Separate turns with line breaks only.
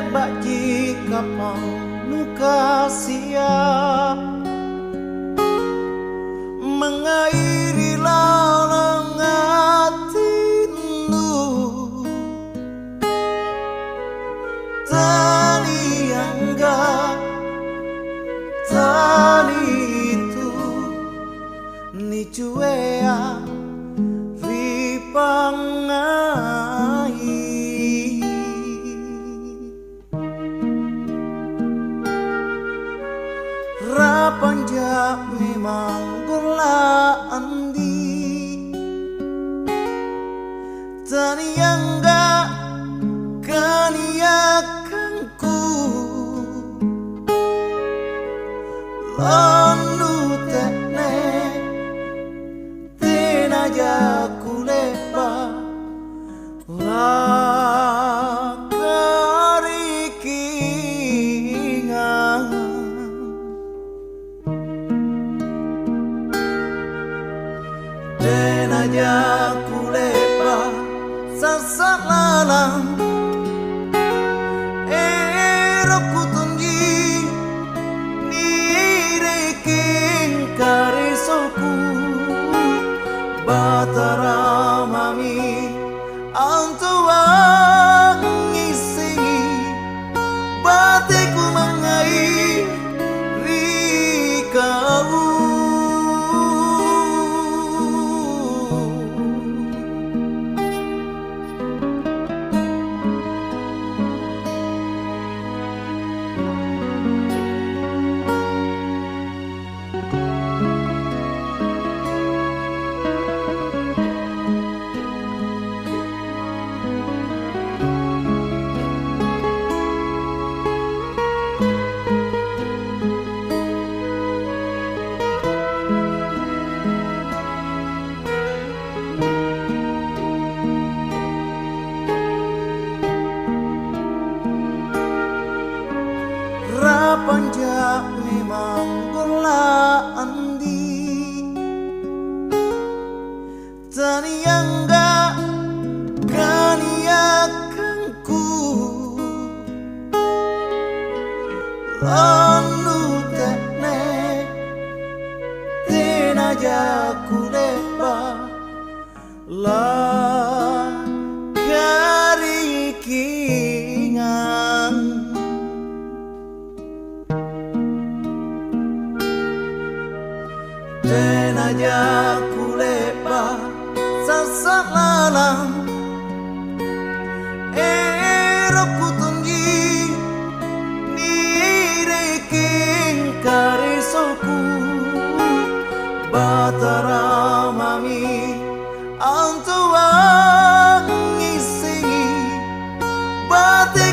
baji kapang nukasia mengairi lalang hatimu tali angga tali itu ni cuea ripangai rapanja memang gola andi tani angga kaniakanku lalu tekne tenaja kulepa la karikingan tenaja kulepa sasalalang eroku tunji nireking karisoku batara mami antua ngisingi batiku mengai rikau rapanja memang gola andi tani angga kaniakanku lalu tekne tenaja kulepa la karikingan tenaja kulepa sasalalang eroku tunji nireking karisoku batara mami antua ngisingi bate